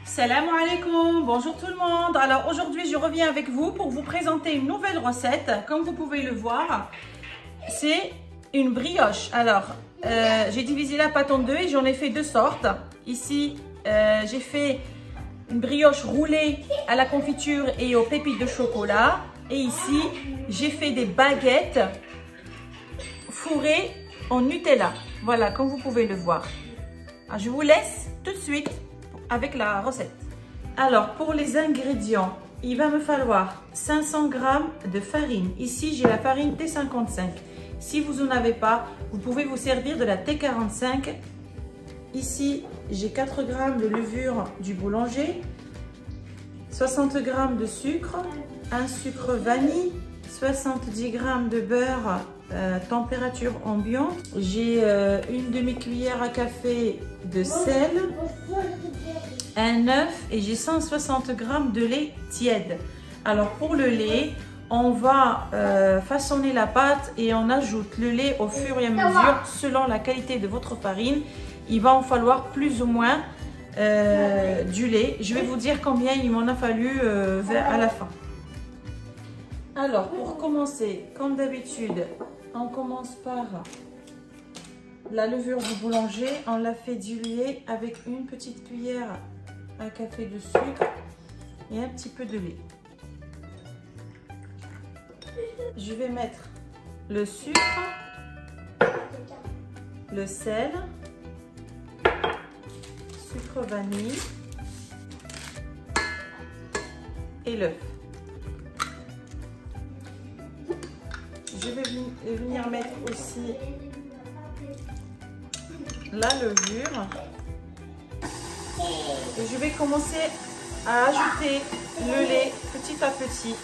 Salam alaikum, bonjour tout le monde. Alors aujourd'hui je reviens avec vous pour vous présenter une nouvelle recette. Comme vous pouvez le voir, c'est une brioche. Alors j'ai divisé la pâte en deux et j'en ai fait deux sortes. Ici j'ai fait une brioche roulée à la confiture et aux pépites de chocolat. Et ici j'ai fait des baguettes fourrées en Nutella. Voilà, comme vous pouvez le voir. Alors, je vous laisse tout de suite avec la recette. Alors pour les ingrédients, il va me falloir 500 g de farine. Ici j'ai la farine T55. Si vous n'en avez pas, vous pouvez vous servir de la T45. Ici j'ai 4 g de levure du boulanger, 60 g de sucre, un sucre vanille, 70 g de beurre température ambiante. J'ai une demi-cuillère à café de sel, un œuf et j'ai 160 g de lait tiède. Alors pour le lait, on va façonner la pâte et on ajoute le lait au fur et à mesure selon la qualité de votre farine. Il va en falloir plus ou moins du lait. Je vais vous dire combien il m'en a fallu à la fin. Alors pour commencer, comme d'habitude, on commence par la levure du boulanger. On la fait diluer avec une petite cuillère à café de sucre et un petit peu de lait. Je vais mettre le sucre, le sel, sucre vanille et l'œuf. Je vais venir mettre aussi la levure et je vais commencer à ajouter le lait petit à petit.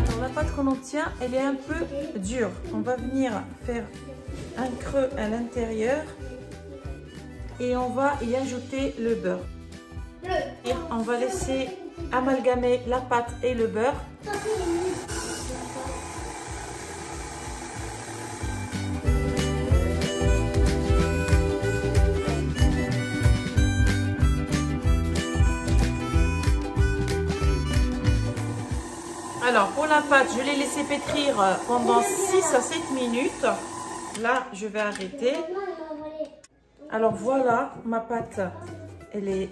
Alors la pâte qu'on obtient, elle est un peu dure. On va venir faire un creux à l'intérieur et on va y ajouter le beurre. Et on va laisser amalgamer la pâte et le beurre. Alors pour la pâte, je l'ai laissé pétrir pendant 6 à 7 minutes. Là, je vais arrêter. Alors voilà, ma pâte, elle est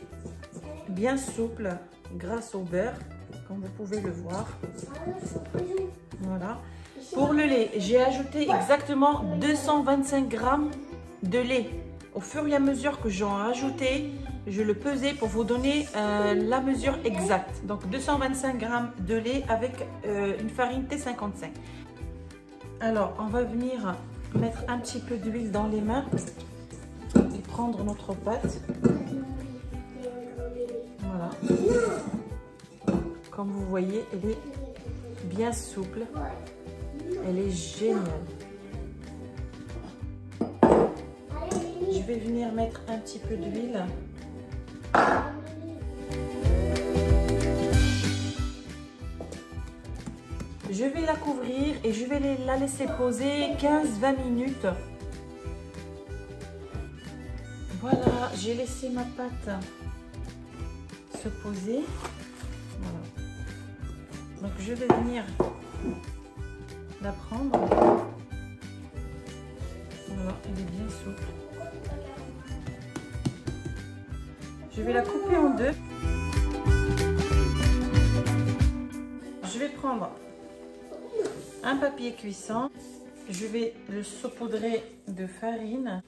bien souple grâce au beurre, comme vous pouvez le voir. Voilà. Pour le lait, j'ai ajouté exactement 225 g de lait. Au fur et à mesure que j'en ajoutais, je le pesais pour vous donner la mesure exacte. Donc 225 g de lait avec une farine T55. Alors, on va venir mettre un petit peu d'huile dans les mains et prendre notre pâte. Voilà. Comme vous voyez, elle est bien souple. Elle est géniale. Je vais venir mettre un petit peu d'huile. Je vais la couvrir et je vais la laisser poser 15-20 minutes. Voilà, j'ai laissé ma pâte se poser. Voilà. Donc je vais venir la prendre. Voilà, elle est bien souple. Je vais la couper en deux. Je vais prendre un papier cuisson. Je vais le saupoudrer de farine.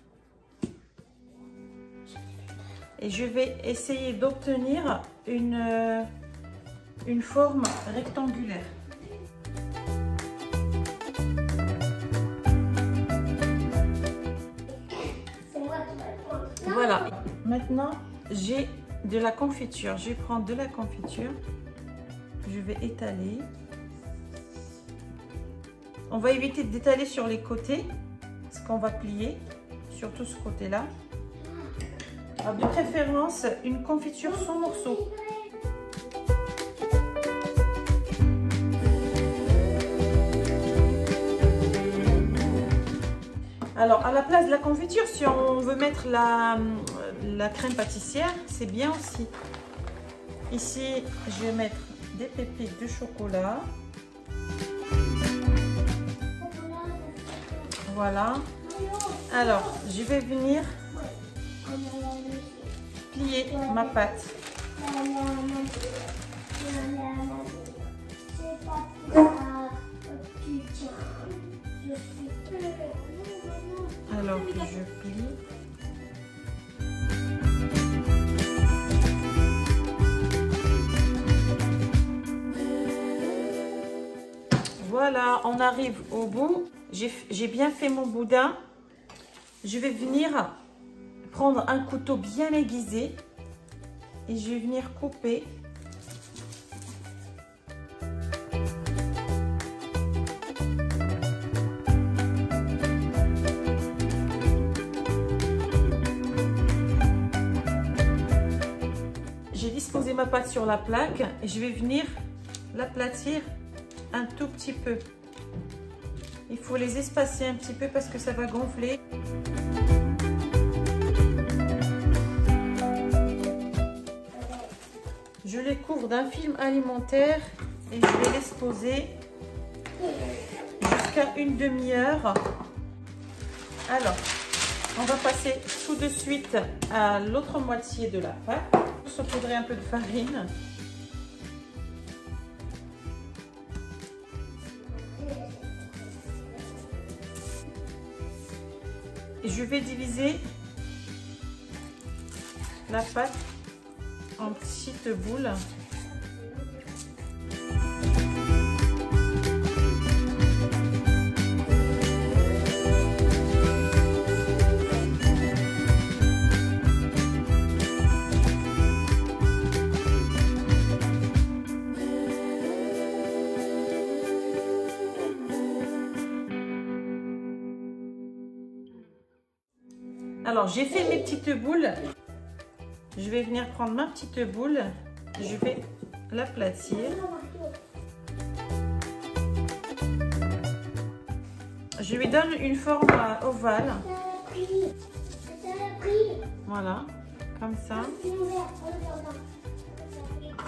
Et je vais essayer d'obtenir une forme rectangulaire. Voilà. Maintenant, j'ai de la confiture. Je vais prendre de la confiture. Je vais étaler. On va éviter d'étaler sur les côtés parce qu'on va plier, surtout ce côté-là. De préférence, une confiture sans morceaux. Alors, à la place de la confiture, si on veut mettre la crème pâtissière, c'est bien aussi. Ici, je vais mettre des pépites de chocolat. Voilà. Alors, je vais venir plier ma pâte. Alors que je plie. Voilà, on arrive au bout. J'ai bien fait mon boudin. Je vais venir prendre un couteau bien aiguisé et je vais venir couper. J'ai disposé ma pâte sur la plaque et je vais venir l'aplatir un tout petit peu. Il faut les espacer un petit peu parce que ça va gonfler. Je les couvre d'un film alimentaire et je vais les poser jusqu'à une demi-heure. Alors, on va passer tout de suite à l'autre moitié de la pâte. Saupoudrer un peu de farine. Je vais diviser la pâte en petites boules. Alors, j'ai fait mes petites boules. Je vais venir prendre ma petite boule. Je vais l'aplatir. Je lui donne une forme ovale. Voilà, comme ça.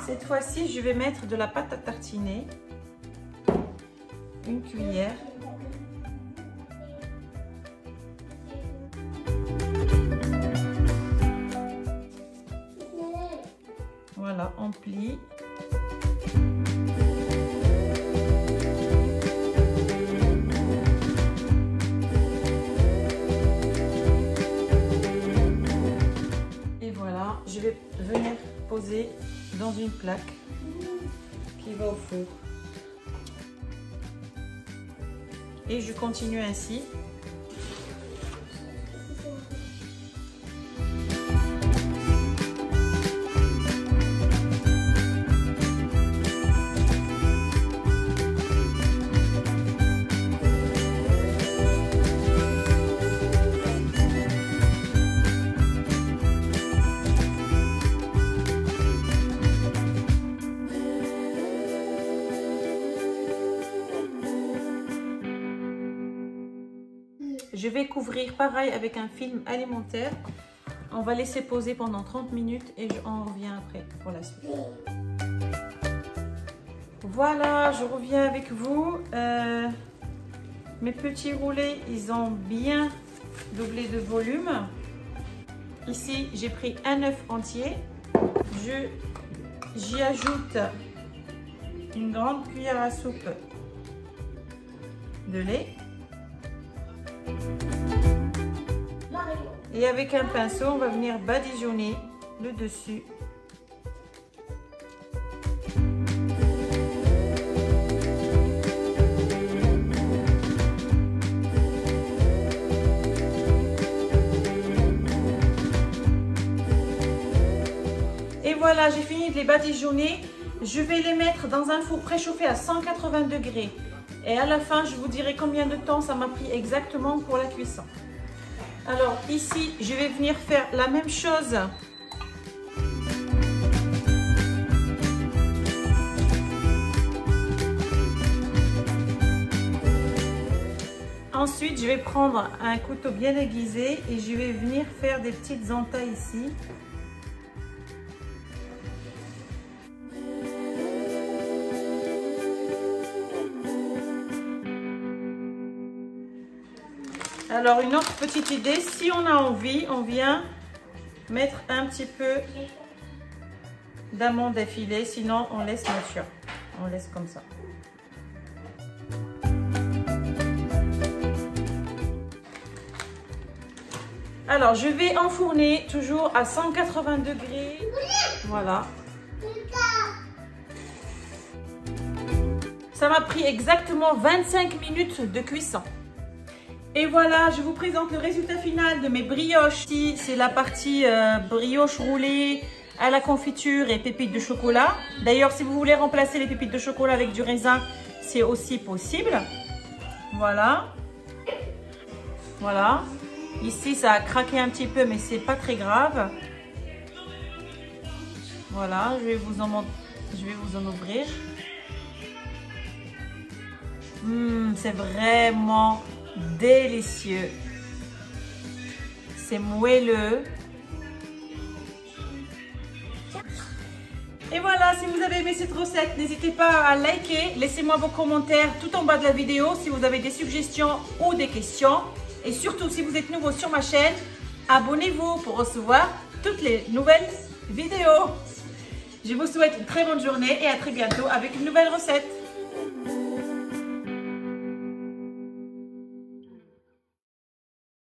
Cette fois-ci, je vais mettre de la pâte à tartiner. Une cuillère. Voilà, on plie. Et voilà, je vais venir poser dans une plaque qui va au four. Et je continue ainsi. Je vais couvrir pareil avec un film alimentaire. On va laisser poser pendant 30 minutes et on revient après pour la suite. Voilà, je reviens avec vous. Mes petits roulés, ils ont bien doublé de volume. Ici, j'ai pris un œuf entier. J'y ajoute une grande cuillère à soupe de lait. Et avec un pinceau, on va venir badigeonner le dessus. Et voilà, j'ai fini de les badigeonner. Je vais les mettre dans un four préchauffé à 180 degrés. Et à la fin, je vous dirai combien de temps ça m'a pris exactement pour la cuisson. Alors ici, je vais venir faire la même chose. Ensuite, je vais prendre un couteau bien aiguisé et je vais venir faire des petites entailles ici. Alors, une autre petite idée, si on a envie, on vient mettre un petit peu d'amande effilée, sinon on laisse nature. On laisse comme ça. Alors, je vais enfourner toujours à 180 degrés. Voilà. Ça m'a pris exactement 25 minutes de cuisson. Et voilà, je vous présente le résultat final de mes brioches. Ici, c'est la partie brioche roulée à la confiture et pépites de chocolat. D'ailleurs, si vous voulez remplacer les pépites de chocolat avec du raisin, c'est aussi possible. Voilà. Voilà. Ici, ça a craqué un petit peu, mais c'est pas très grave. Voilà, je vais vous en ouvrir. C'est vraiment délicieux. C'est moelleux. Et voilà, si vous avez aimé cette recette, n'hésitez pas à liker. Laissez-moi vos commentaires tout en bas de la vidéo si vous avez des suggestions ou des questions. Et surtout, si vous êtes nouveau sur ma chaîne, abonnez-vous pour recevoir toutes les nouvelles vidéos. Je vous souhaite une très bonne journée et à très bientôt avec une nouvelle recette.